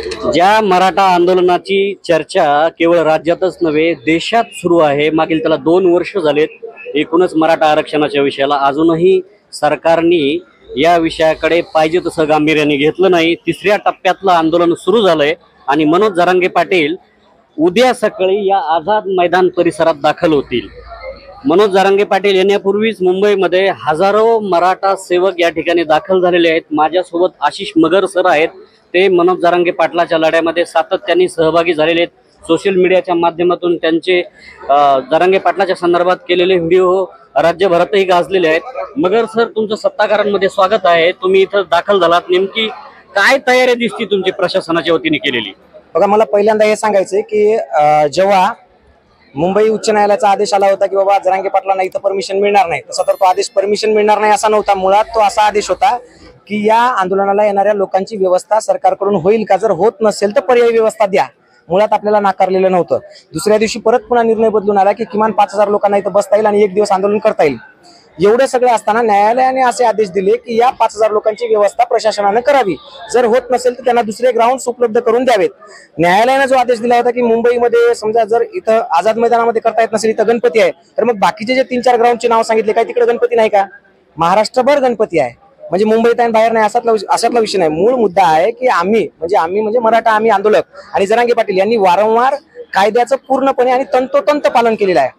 ज्या मराठा आंदोलनाची चर्चा केवळ राज्यातच नव्हे देशात सुरू आहे, मागील त्याला 2 वर्ष झालेत. एकूणच मराठा आरक्षणाच्या विषयाला अजूनही सरकारने या विषयाकडे पाहिजे तसं गांभीर्याने घेतलं नाही. तिसऱ्या टप्प्यातलं आंदोलन सुरू झालंय आणि मनोज जरांगे पाटील उद्या सकाळी या आझाद मैदान परिसरात दाखल होतील. मनोज जरांगे पाटील येण्यापूर्वीच मुंबईमध्ये हजारो मराठा सेवक या ठिकाणी दाखल झालेले आहेत. माझ्यासोबत आशिष मगर सर आहेत. ते मनोज जरांगे पाटलाच्या लढ्यामध्ये सातत्याने सहभागी झालेले आहेत. सोशल मीडियाच्या माध्यमातून त्यांचे जरांगे पाटलाच्या संदर्भात केलेले व्हिडिओ राज्यभरातही गाजलेले आहेत. मगर सर, तुमचं सत्ताकारांमध्ये स्वागत आहे. तुम्ही इथं दाखल झालात, नेमकी काय तयारी दिसती तुमची प्रशासनाच्या वतीने केलेली? बघा, मला पहिल्यांदा हे सांगायचंय की जेव्हा मुंबई उच्च न्यायालयाचा आदेश आला होता की बाबा जरांगे पाटलांना इथं परमिशन मिळणार नाही, तसा तर तो आदेश परमिशन मिळणार नाही असा नव्हता. मुळात तो असा आदेश होता की या आंदोलनाला येणाऱ्या लोकांची व्यवस्था सरकारकडून होईल का, जर होत नसेल तर पर्यायी व्यवस्था द्या. मुळात आपल्याला नाकारलेलं नव्हतं. दुसऱ्या दिवशी परत पुन्हा निर्णय बदलून आला की किमान 5,000 लोकांना इथं बसता येईल आणि 1 दिवस आंदोलन करता येईल. एवढं सगळं असताना न्यायालयाने असे आदेश दिले की या 5,000 लोकांची व्यवस्था प्रशासनानं करावी, जर होत नसेल तर त्यांना दुसरे ग्राउंड्स उपलब्ध करून द्यावेत. न्यायालयाने जो आदेश दिला होता की मुंबईमध्ये समजा जर इथं आझाद मैदानामध्ये करता येत नसेल, इथं गणपती आहे, तर मग बाकीचे जे 3-4 ग्राउंडचे नाव सांगितले, काय तिकडे गणपती नाही का? महाराष्ट्रभर गणपती आहे, म्हणजे मुंबईत आणि बाहेर नाही असातला विषय नाही. मूळ मुद्दा आहे की आम्ही म्हणजे मराठा, आम्ही आंदोलक आणि जरांगे पाटील यांनी वारंवार कायद्याचं पूर्णपणे आणि तंतोतंत पालन केलेलं आहे.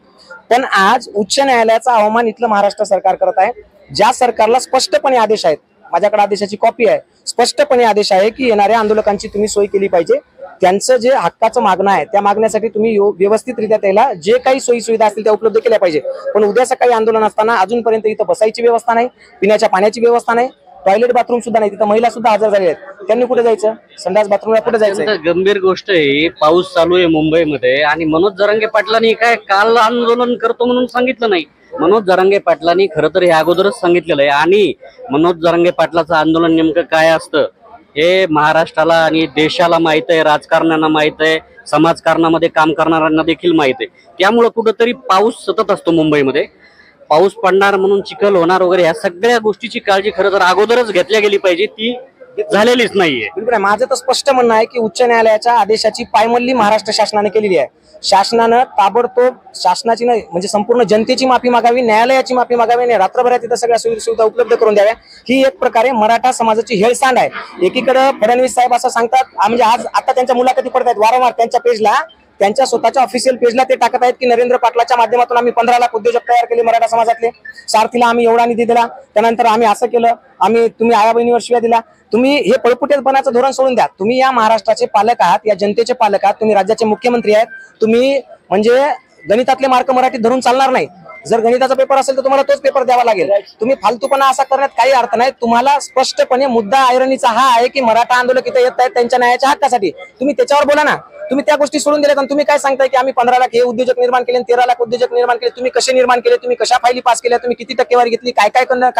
पण आज उच्च न्यायालयाचा अवमान इथलं महाराष्ट्र सरकार करत आहे. ज्या सरकारला स्पष्टपणे आदेश आहेत, माझ्याकडे आदेशाची कॉपी आहे, स्पष्टपणे आदेश आहे की येणाऱ्या आंदोलकांची तुम्ही सोय केली पाहिजे. त्यांचं जे हक्काचं मागणं आहे त्या मागण्यासाठी तुम्ही व्यवस्थितरित्या त्याला जे काही सोयी सुविधा असतील त्या उपलब्ध केल्या पाहिजे. पण उद्या सकाळी आंदोलन असताना अजूनपर्यंत इथं बसायची व्यवस्था नाही, पिण्याच्या पाण्याची व्यवस्था नाही, टॉयलेट बाथरूम सुद्धा नाही. तिथं महिला सुद्धा हजर झालेल्या आहेत. त्यांनी कुठे जायचं? संडास बाथरूमला कुठे जायचं? गंभीर गोष्ट आहे. पाऊस चालू आहे मुंबईमध्ये आणि मनोज जरांगे पाटलांनी काय काल आंदोलन करतो म्हणून सांगितलं नाही. मनोज जरांगे पाटलांनी खरं तर हे अगोदरच सांगितलेलं आहे. आणि मनोज जरांगे पाटलाचं आंदोलन नेमकं काय असतं हे महाराष्ट्राला आणि देशाला माहित आहे, राजकारण्यांना माहित आहे, समाजकारणामध्ये काम करणाऱ्यांना देखील माहित आहे. त्यामुळे कुठंतरी पाऊस सतत असतो मुंबईमध्ये. पाऊस पडणार म्हणून चिखल होणार वगैरे ह्या सगळ्या गोष्टीची काळजी खरं तर अगोदरच घेतल्या गेली पाहिजे, ती झालेलीच नाहीये. बिलकुल. माझं तर स्पष्ट म्हणणं आहे की उच्च न्यायालयाच्या आदेशाची पायमल्ली महाराष्ट्र शासनाने केलेली आहे. शासनानं ताबडतोब शासनाची नाही म्हणजे संपूर्ण जनतेची माफी मागावी, न्यायालयाची माफी मागावी आणि रात्रभरात तिथं सगळ्या सुविधा उपलब्ध करून द्याव्या. ही एक प्रकारे मराठा समाजाची हेळसांड आहे. एकीकडे फडणवीस साहेब असं सांगतात, म्हणजे आज आता त्यांच्या मुलाखती पडत आहेत वारंवार त्यांच्या पेजला, त्यांच्या स्वतःच्या ऑफिशियल पेजला ते टाकत आहेत की नरेंद्र पाटलाच्या माध्यमातून आम्ही 15 लाख उद्योजक तयार केले मराठा समाजातले, सारथीला आम्ही एवढा निधी दिला, त्यानंतर आम्ही असं केलं, तुम्ही आया बहिणीवर शिव्या दिला. तुम्ही हे पळपुटेपणाचं धोरण सोडून द्या. तुम्ही या महाराष्ट्राचे पालक आहात, या जनतेचे पालक आहात, तुम्ही राज्याचे मुख्यमंत्री आहेत. तुम्ही म्हणजे गणितातले मार्क मराठीत धरून चालणार नाही. जर गणिताचा पेपर असेल तर तुम्हाला तोच पेपर द्यावा लागेल. तुम्ही फालतूपणा असा करण्यात काही अर्थ नाही. तुम्हाला स्पष्टपणे मुद्दा आयरनीचा हा आहे की मराठा आंदोलक इथे येत आहेत त्यांच्या न्यायाच्या हक्कासाठी. तुम्ही त्याच्यावर बोला ना. तुम्ही त्या गोष्टी सोडून दिल्यात आणि तुम्ही काय सांगताय की आम्ही 15 लाख हे उद्योजक निर्माण केले, 13 लाख उद्योजक निर्माण केले. तुम्ही कसे निर्माण केले, तुम्ही कशा फायली पास केल्या, तुम्ही किती टक्केवारी घेतली, काय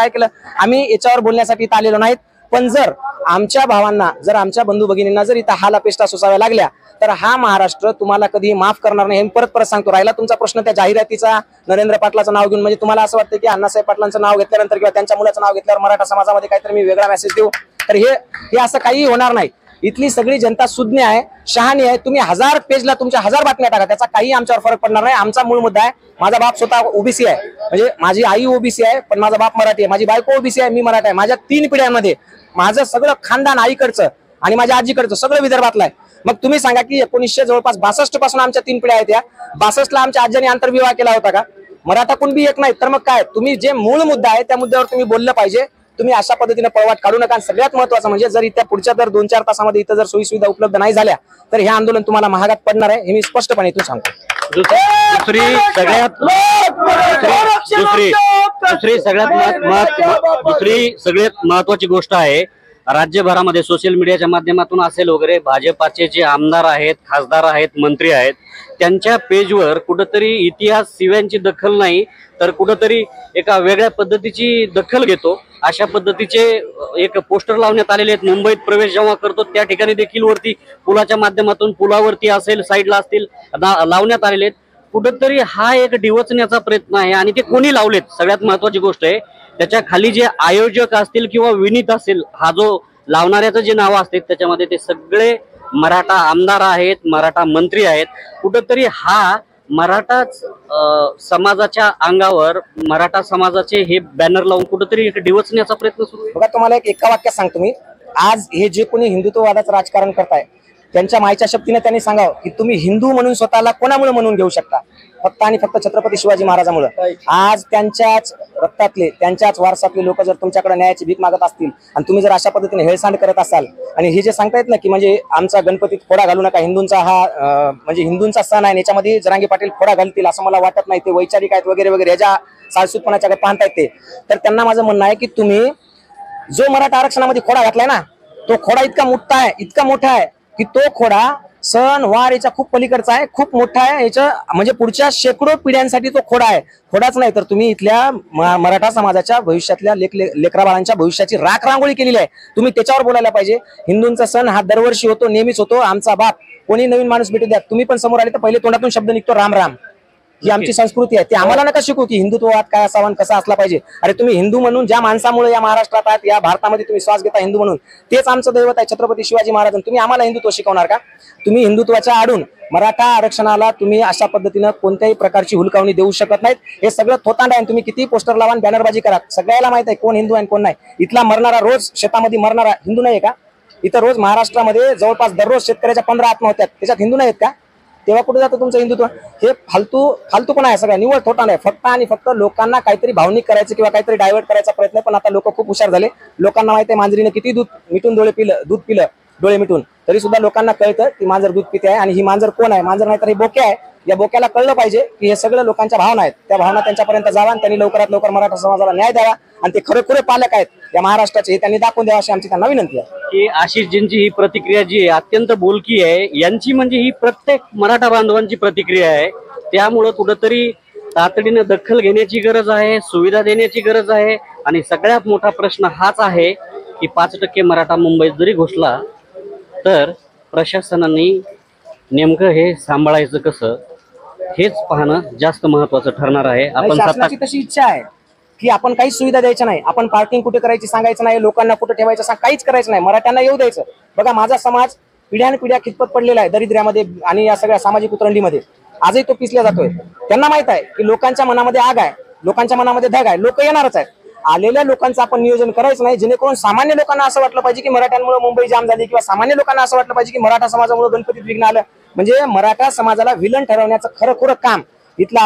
केलं? आम्ही याच्यावर बोलण्यासाठी इथं आलेलो नाहीत. पण जर आमच्या भावांना, जर आमच्या बंधू भगिनींना जर इथं हाल अपेष्टा सोसाव्या लागल्या तर हा महाराष्ट्र तुम्हाला कधी माफ करणार नाही. हे परत सांगतो. राहिला तुमचा प्रश्न त्या जाहिरातीचा, नरेंद्र पाटलाचं नाव घेऊन, म्हणजे तुम्हाला असं वाटतं की अण्णासाहेब पाटलांचं नाव घेतल्यानंतर किंवा त्यांच्या मुलाचं नाव घेतल्यावर मराठा समाजामध्ये काहीतरी मी वेगळा मेसेज देऊ, तर हे असं काही होणार नाही. इथली सगळी जनता सुज्ञ आहे, शहाणी आहे. तुम्ही 1000 पेजला तुमच्या 1000 बातम्या टाका, त्याचा काही आमच्यावर फरक पडणार नाही. आमचा मूळ मुद्दा आहे. माझा बाप स्वतः ओबीसी आहे, म्हणजे माझी आई ओबीसी आहे पण माझा बाप मराठी आहे, माझी बायको ओबीसी आहे, मी मराठा आहे. माझ्या 3 पिढ्यांमध्ये माझं सगळं खानदान आईकडचं आणि माझ्या आजीकडचं सगळं विदर्भातलं आहे. मग तुम्ही सांगा की 1962 पासून आमच्या 3 पिढ्या आहेत. या 62ला आमच्या आजीने आंतरविवाह केला होता का? मराठा कुणबी एक नाही. तर मग काय, तुम्ही जे मूळ मुद्दा आहे त्या मुद्द्यावर तुम्ही बोललं पाहिजे. तुम्ही अशा पद्धतीने पळवाट काढू नका. सगळ्यात महत्त्वाचं म्हणजे जर इथल्या पुढच्या 2-4 तासामध्ये इथं जर सोयी सुविधा उपलब्ध नाही झाल्या तर हे आंदोलन तुम्हाला महागात पडणार आहे, हे मी स्पष्टपणे इथून सांगतो. दुसरी सगळ्यात महत्वाची गोष्ट आहे, राज्यभरामध्ये सोशल मीडियाच्या माध्यमातून असेल वगैरे भाजपाचे जे आमदार आहेत, खासदार आहेत, मंत्री आहेत, त्यांच्या पेजवर कुठंतरी इतिहास शिव्यांची दखल नाही तर कुठंतरी एका वेगळ्या पद्धतीची दखल घेतो अशा पद्धतीचे एक पोस्टर लावण्यात आलेले आहेत. मुंबईत प्रवेश जेव्हा करतो त्या ठिकाणी देखील वरती पुलाच्या माध्यमातून, पुलावरती असेल, साईडला असतील, लावण्यात आलेले आहेत. कुठंतरी हा एक डिवचण्याचा प्रयत्न आहे आणि ते कोणी लावलेत सगळ्यात महत्वाची गोष्ट आहे. त्याच्या खाली जे आयोजक असतील किंवा विनीत असेल, हा जो लावणाऱ्याचं जे नाव असते त्याच्यामध्ये ते सगळे मराठा आमदार आहेत, मराठा मंत्री आहेत, कुठंतरी हा मराठाच समाजाच्या अंगावर मराठा समाजाचे हे बॅनर लावून कुठंतरी एक डिवचण्याचा प्रयत्न सुरू आहे. बघा, तुम्हाला एक एका वाक्यात सांगतो मी, आज हे जे कोणी हिंदुत्ववादाचं राजकारण करताय त्यांच्या मायच्या शक्तीने त्यांनी सांगावं की तुम्ही हिंदू म्हणून स्वतःला कोणामुळे म्हणून घेऊ शकता? फक्त आणि फक्त छत्रपती शिवाजी महाराजांमुळे. आज त्यांच्याच रक्तातले, त्यांच्याच वारसातले लोक जर तुमच्याकडे न्यायाची भीक मागत असतील आणि तुम्ही जर अशा पद्धतीने हेळसांड करत असाल, आणि हे जे सांगतायत ना की म्हणजे आमचा गणपतीत खोडा घालू नका, हिंदूंचा हा म्हणजे हिंदूंचा सण आहे, याच्यामध्ये जरांगे पाटील खोडा घालतील असं मला वाटत नाही. ते वैचारिक आहेत वगैरे वगैरे, याच्या साळसूतपणाच्याकडे पाहतायत ते. तर त्यांना माझं म्हणणं आहे की तुम्ही जो मराठा आरक्षणामध्ये खोडा घातलाय ना, तो खोडा इतका मोठा आहे की तो खोडा सण वार याच्या खूप पलीकडचा आहे, खूप मोठा आहे. याच्या म्हणजे पुढच्या शेकडो पिढ्यांसाठी तो खोडा आहे. खोडाच नाही तर तुम्ही इथल्या मराठा समाजाच्या भविष्यातल्या लेकरा बाळांच्या भविष्याची राख रांगोळी केलेली आहे. तुम्ही त्याच्यावर बोलायला पाहिजे. हिंदूंचा सण हा दरवर्षी होतो, नेहमीच होतो. आमचा बाप कोणी नवीन माणूस भेटू द्या, तुम्ही पण समोर आले तर पहिले तोंडातून शब्द निघतो राम राम. ही आमची संस्कृती आहे. ते आम्हाला नका शिकू की हिंदुत्ववाद काय असावा आणि कसा असला पाहिजे. अरे तुम्ही हिंदू म्हणून ज्या माणसामुळे या महाराष्ट्रात आहात, या भारतामध्ये तुम्ही श्वास घेता हिंदू म्हणून, तेच आमचं दैवत आहे छत्रपती शिवाजी महाराज. तुम्ही आम्हाला हिंदुत्व शिकवणार का? तुम्ही हिंदुत्वाच्या आडून मराठा आरक्षणाला तुम्ही अशा पद्धतीनं कोणत्याही प्रकारची हुलकावणी देऊ शकत नाहीत. हे सगळं थोतांड आहे. तुम्ही किती पोस्टर लावा, बॅनरबाजी करा, सगळ्याला माहित आहे कोण हिंदू आहे कोण नाही. इथला मरणारा, रोज शेतामध्ये मरणारा हिंदू नाही का? इथं रोज महाराष्ट्रामध्ये जवळपास दररोज शेतकऱ्याच्या 15 आत्महत्या, त्याच्यात हिंदू नाहीत का? तेव्हा कुठे जातं तुमचं हिंदुत्व? हे फालतूपणा आहे सगळ्या, निवड थोटा नाही. फक्त आणि फक्त लोकांना काहीतरी भावनिक करायचं किंवा काहीतरी डायव्हर्ट करायचा प्रयत्न. पण आता लोक खूप हुशार झाले. लोकांना माहिती आहे मांजरीने किती दूध मिटून दूध पिलं डोळे मिटून, तरी सुद्धा लोकांना कळतं की मांजर दूध पिते आहे. आणि ही मांजर कोण आहे? मांजर नाही तर ही बोक्या आहे. या बोक्याला कळलं पाहिजे की हे सगळं लोकांच्या भावना आहेत. त्या भावना त्यांच्यापर्यंत जावा आणि त्यांनी लवकरात लवकर मराठा समाजाला न्याय द्यावा. आणि ते खरोखर पालक आहेत या महाराष्ट्राचे, हे त्यांनी दाखवून द्यावा अशी आमची त्यांना विनंती आहे. की आशिषजींची ही प्रतिक्रिया जी आहे अत्यंत बोलकी आहे. यांची म्हणजे ही प्रत्येक मराठा बांधवांची प्रतिक्रिया आहे. त्यामुळं कुठंतरी तातडीने दखल घेण्याची गरज आहे, सुविधा देण्याची गरज आहे. आणि सगळ्यात मोठा प्रश्न हाच आहे की 5% मराठा मुंबईत जरी घुसला तर प्रशासनाने नेमकं हे सांभाळायचं कसं, हेच पाहणं जास्त महत्वाचं ठरणार आहे. आपण शासनाची तशी इच्छा आहे की आपण काहीच सुविधा द्यायच्या नाही, आपण पार्किंग कुठे करायची सांगायचं नाही, लोकांना कुठे ठेवायचं काहीच करायचं नाही, मराठ्यांना येऊ द्यायचं. बघा, माझा समाज पिढ्यानपिढ्या खितपत पडलेला आहे दरिद्र्यामध्ये आणि या सगळ्या सामाजिक उतरंडीमध्ये. आजही तो पिसला जातोय. त्यांना माहित आहे की लोकांच्या मनामध्ये आग आहे, लोकांच्या मनामध्ये धग आहे, लोक येणारच आहेत. आलेल्या लोकांचं आपण नियोजन करायचं नाही जेणेकरून सामान्य लोकांना असं वाटलं पाहिजे की मराठ्यांमुळे मुंबई जाम झाली, किंवा सामान्य लोकांना असं वाटलं पाहिजे की मराठा समाजामुळे गणपतीत विघ्न आलं. म्हणजे मराठा समाजाला विलन ठरवण्याचं खरं काम इथलं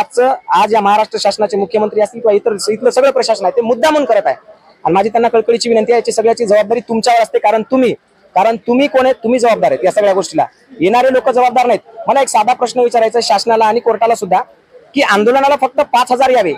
आज या महाराष्ट्र शासनाचे मुख्यमंत्री असतील किंवा इथलं सगळं प्रशासन आहे ते मुद्दा म्हणून करत आहे. आणि माझी त्यांना कळकळीची विनंती आहे, याची सगळ्याची जबाबदारी तुमच्यावर असते. कारण तुम्ही कोण आहेत? तुम्ही जबाबदार आहेत या सगळ्या गोष्टीला. येणारे लोक जबाबदार नाहीत. मला एक साधा प्रश्न विचारायचा शासनाला आणि कोर्टाला सुद्धा की आंदोलनाला फक्त 5,000 यावे,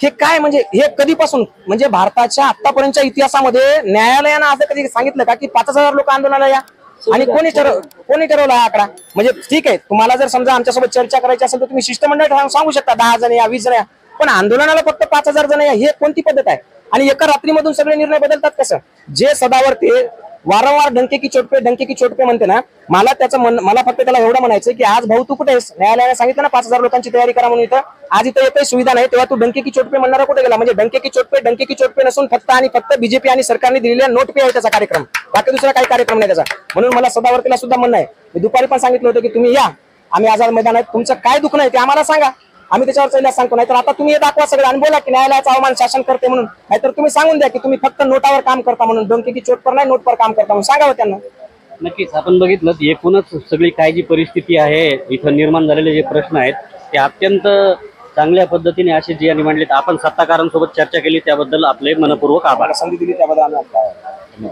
हे काय? म्हणजे हे कधीपासून, म्हणजे भारताच्या आतापर्यंतच्या इतिहासामध्ये न्यायालयानं असं कधी सांगितलं का की 5,000 लोक आंदोलनाला या? आणि कोणी ठरवला हा आकडा? म्हणजे ठीक आहे, तुम्हाला जर समजा आमच्यासोबत चर्चा करायची असेल तर तुम्ही शिष्टमंडळ ठरवून सांगू शकता 10 जण या, 20 जण या. पण आंदोलनाला फक्त 5,000 जण या, हे कोणती पद्धत आहे? आणि एका रात्रीमधून सगळे निर्णय बदलतात कसं? जे सदावर ते वारंवार डंके की चोटपे म्हणते ना, मला फक्त त्याला एवढं म्हणायचं की आज भाऊ तू कुठे आहेस? न्यायालयाने सांगितलं ना 5,000 लोकांची तयारी करा म्हणून, इथं आज इथं एकही सुविधा नाही, तेव्हा तू डंके की चोटपे म्हणणारा कुठे गेला? म्हणजे डंके की चोटपे नसून फक्त आणि फक्त बीजेपी आणि सरकारने दिलेल्या नोट पे आहे त्याचा कार्यक्रम, बाकी दुसरा काही कार्यक्रम नाही त्याचा. म्हणून मला सदावर्तीला सुद्धा म्हणणं आहे, मी दुपारी पण सांगितलं होतं की तुम्ही या, आम्ही आझाद मैदानात, तुमचं काय दुःख नाही ते आम्हाला सांगा, आम्ही त्याच्यावर चैल्यास सांगतो. नाहीतर आता तुम्ही हे दाखवा सगळं आणि बोला की न्यायालयाचा अवमान शासन करते म्हणून. नाहीतर तुम्ही सांगून द्या की तुम्ही फक्त नोटावर काम करता म्हणून, डोंके की चोट पर नाही नोटवर काम करता म्हणून सांगावं त्यांना. नक्कीच आपण बघितलं एकूणच सगळी काय जी परिस्थिती आहे, इथं निर्माण झालेले जे प्रश्न आहेत ते अत्यंत चांगल्या पद्धतीने आशिषजी यांनी मांडलेत. आपण सत्ताकारांसोबत चर्चा केली त्याबद्दल आपले मनपूर्वक आभार. संधी दिली त्याबद्दल आम्ही